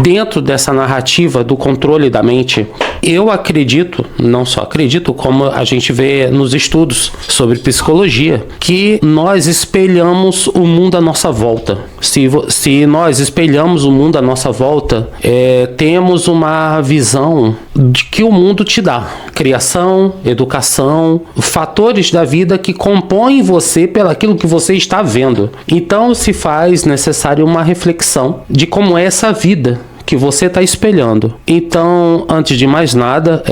dentro dessa narrativa do controle da mente, eu acredito, não só acredito, como a gente vê nos estudos sobre psicologia, que nós espelhamos o mundo à nossa volta. Se nós espelhamos o mundo à nossa volta, temos uma visão de que o mundo te dá. Criação, educação, fatores da vida que compõem você pelaquilo que você está vendo. Então se faz necessário uma reflexão de como é essa vida que você está espelhando. Então, antes de mais nada,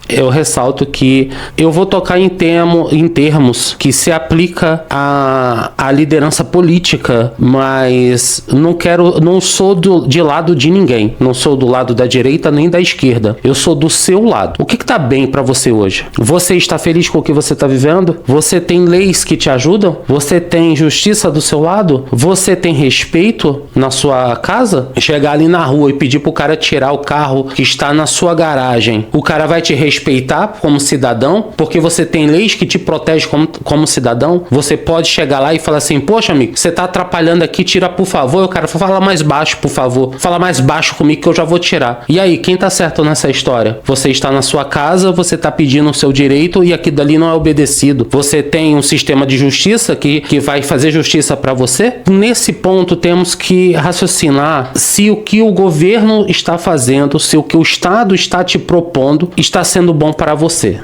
eu ressalto que eu vou tocar em termos que se aplica à liderança política, mas não sou de lado de ninguém. Não sou do lado da direita nem da esquerda. Eu sou do seu lado. O que está bem para você hoje? Você está feliz com o que você está vivendo? Você tem leis que te ajudam? Você tem justiça do seu lado? Você tem respeito na sua casa? Chegar ali na rua e pedir pro cara tirar o carro que está na sua garagem, o cara vai te respeitar como cidadão, porque você tem leis que te protegem como cidadão. Você pode chegar lá e falar assim: poxa, amigo, você tá atrapalhando aqui, tira por favor. O cara fala mais baixo, por favor, fala mais baixo comigo que eu já vou tirar. E aí, quem tá certo nessa história? Você está na sua casa, você tá pedindo o seu direito e aquilo dali não é obedecido. Você tem um sistema de justiça que vai fazer justiça para você? Nesse ponto temos que raciocinar se o que o governo está fazendo, se o que o Estado está te propondo está sendo bom para você,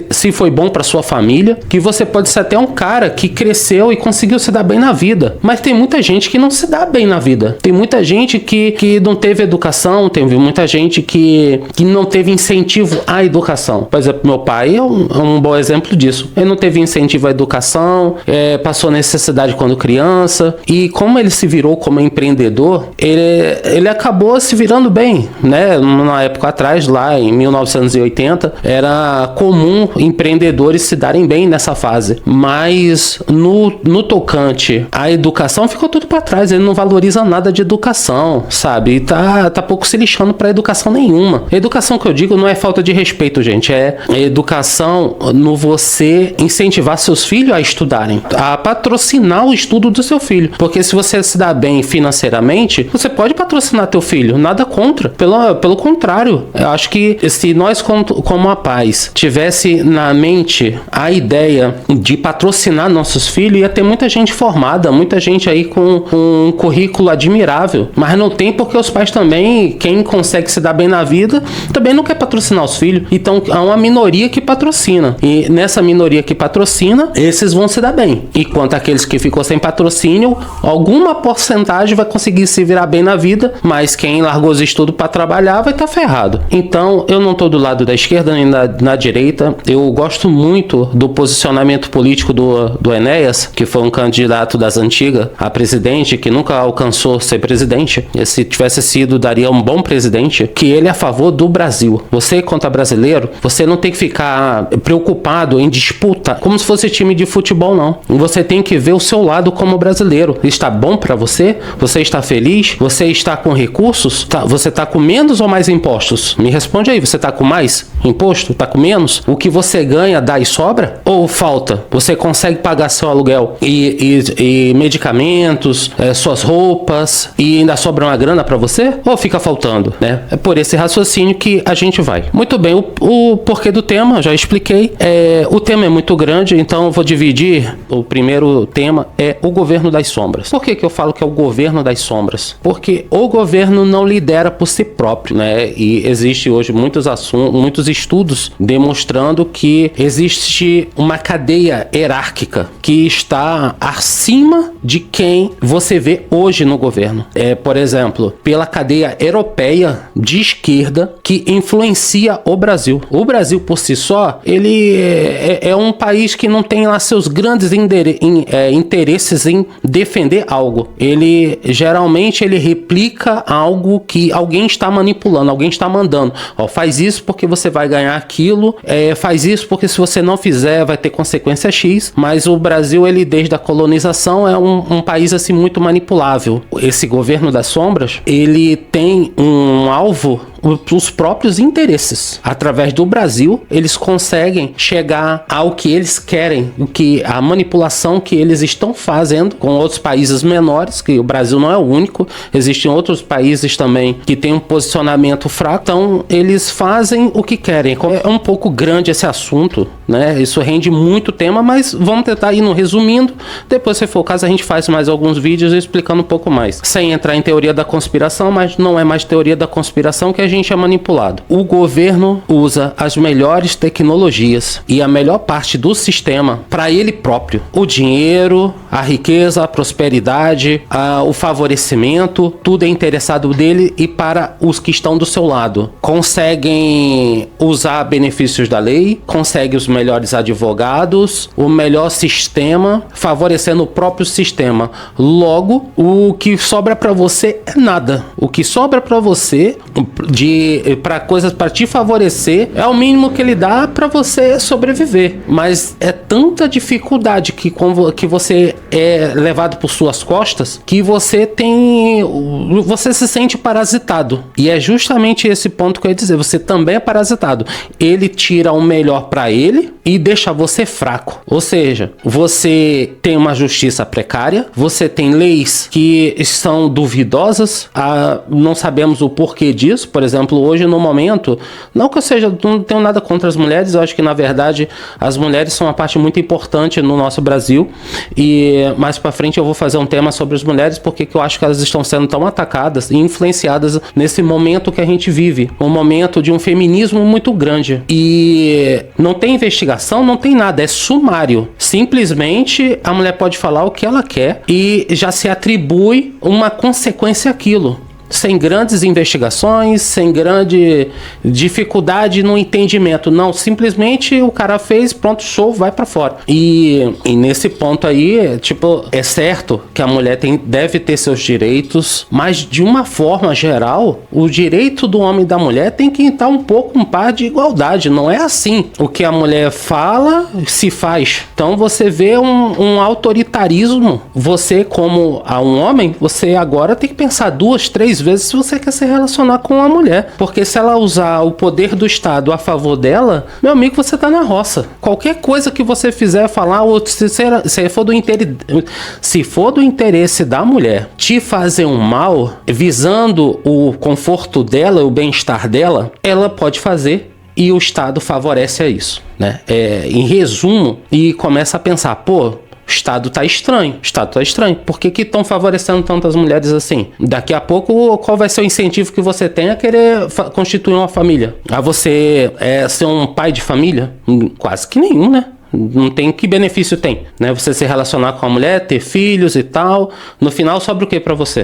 se foi bom para sua família, que você pode ser até um cara que cresceu e conseguiu se dar bem na vida, mas tem muita gente que não se dá bem na vida, tem muita gente que não teve educação, tem muita gente que não teve incentivo à educação. Por exemplo, meu pai é um bom exemplo disso. Ele não teve incentivo à educação, passou necessidade quando criança, e como ele se virou como empreendedor, ele acabou se virando bem, né? Na época atrás, lá em 1980, era comum empreendedores se darem bem nessa fase, mas no tocante à educação ficou tudo para trás. Ele não valoriza nada de educação, sabe? E tá pouco se lixando para educação nenhuma. A educação que eu digo não é falta de respeito, gente, é educação no você incentivar seus filhos a estudarem, a patrocinar o estudo do seu filho, porque se você se dá bem financeiramente, você pode patrocinar teu filho, nada contra, pelo contrário. Eu acho que se nós como a paz tivesse na mente a ideia de patrocinar nossos filhos, ia ter muita gente formada, muita gente aí com um currículo admirável, mas não tem, porque os pais também, quem consegue se dar bem na vida, também não quer patrocinar os filhos. Então há uma minoria que patrocina, e nessa minoria que patrocina, esses vão se dar bem, enquanto aqueles que ficou sem patrocínio, alguma porcentagem vai conseguir se virar bem na vida, mas quem largou os estudos para trabalhar vai estar ferrado. Então eu não tô do lado da esquerda nem na direita. Eu gosto muito do posicionamento político do Enéas, que foi um candidato das antigas a presidente, que nunca alcançou ser presidente. E se tivesse sido, daria um bom presidente, que ele é a favor do Brasil. Você, quanto brasileiro, você não tem que ficar preocupado em disputa como se fosse time de futebol, não. Você tem que ver o seu lado como brasileiro. Está bom para você? Você está feliz? Você está com recursos? Você está com menos ou mais impostos? Me responde aí, você está com mais imposto? Está com menos? O que você ganha dá e sobra? Ou falta? Você consegue pagar seu aluguel e medicamentos, suas roupas, e ainda sobra uma grana para você? Ou fica faltando, né? É por esse raciocínio que a gente vai. Muito bem, o porquê do tema, já expliquei. O tema é muito grande, então eu vou dividir. O primeiro tema é o governo das sombras. Por que eu falo que é o governo das sombras? Porque o governo não lidera por si próprio, né? E existe hoje muitos estudos demonstrando que existe uma cadeia hierárquica que está acima de quem você vê hoje no governo. Por exemplo, pela cadeia europeia de esquerda que influencia o Brasil. O Brasil por si só, ele é um país que não tem lá seus grandes interesses em defender algo. Ele geralmente replica algo que alguém está manipulando, alguém está mandando. Faz isso porque você vai ganhar aquilo, faz isso porque se você não fizer vai ter consequência X. Mas o Brasil, ele desde a colonização é um país assim muito manipulável. Esse governo das sombras, ele tem um alvo os próprios interesses. Através do Brasil, eles conseguem chegar ao que eles querem, a manipulação que eles estão fazendo com outros países menores, que o Brasil não é o único, existem outros países também que têm um posicionamento fraco, então eles fazem o que querem. É um pouco grande esse assunto, né? Isso rende muito tema, mas vamos tentar ir no resumindo, depois se for o caso a gente faz mais alguns vídeos explicando um pouco mais, sem entrar em teoria da conspiração, mas não é mais teoria da conspiração que a gente é manipulado. O governo usa as melhores tecnologias e a melhor parte do sistema para ele próprio. O dinheiro, a riqueza, a prosperidade, o favorecimento, tudo é interessado dele e para os que estão do seu lado. Conseguem usar benefícios da lei, conseguem os melhores advogados, o melhor sistema, favorecendo o próprio sistema. Logo, o que sobra para você é nada. O que sobra para você para coisas para te favorecer é o mínimo que ele dá para você sobreviver, mas é tanta dificuldade que você é levado por suas costas que você se sente parasitado, e é justamente esse ponto que eu ia dizer, você também é parasitado. Ele tira o melhor para ele e deixa você fraco, ou seja, você tem uma justiça precária, você tem leis que são duvidosas, não sabemos o porquê disso. Por exemplo, hoje no momento, não tenho nada contra as mulheres, eu acho que na verdade as mulheres são uma parte muito importante no nosso Brasil, e mais pra frente eu vou fazer um tema sobre as mulheres, porque eu acho que elas estão sendo tão atacadas e influenciadas nesse momento que a gente vive, um momento de um feminismo muito grande, e não tem investigação, não tem nada, é sumário, simplesmente a mulher pode falar o que ela quer e já se atribui uma consequência àquilo, sem grandes investigações, sem grande dificuldade no entendimento. Não, simplesmente o cara fez, pronto, show, vai pra fora. E nesse ponto aí, é certo que a mulher deve ter seus direitos, mas de uma forma geral, o direito do homem e da mulher tem que estar um par de igualdade. Não é assim. O que a mulher fala, se faz. Então você vê um autoritarismo. Você, como um homem, você agora tem que pensar 2, 3 vezes se você quer se relacionar com uma mulher, porque se ela usar o poder do Estado a favor dela, meu amigo, você tá na roça. Qualquer coisa que você fizer, falar, ou se for do interesse da mulher te fazer um mal, visando o conforto dela, o bem-estar dela, ela pode fazer, e o Estado favorece a isso, né? Em resumo, e começa a pensar, o Estado tá estranho. Por que estão favorecendo tantas mulheres assim? Daqui a pouco, qual vai ser o incentivo que você tem a querer constituir uma família? A você ser um pai de família? Quase que nenhum, né? Não tem, que benefício tem, né? Você se relacionar com a mulher, ter filhos e tal. No final, sobra o que pra você?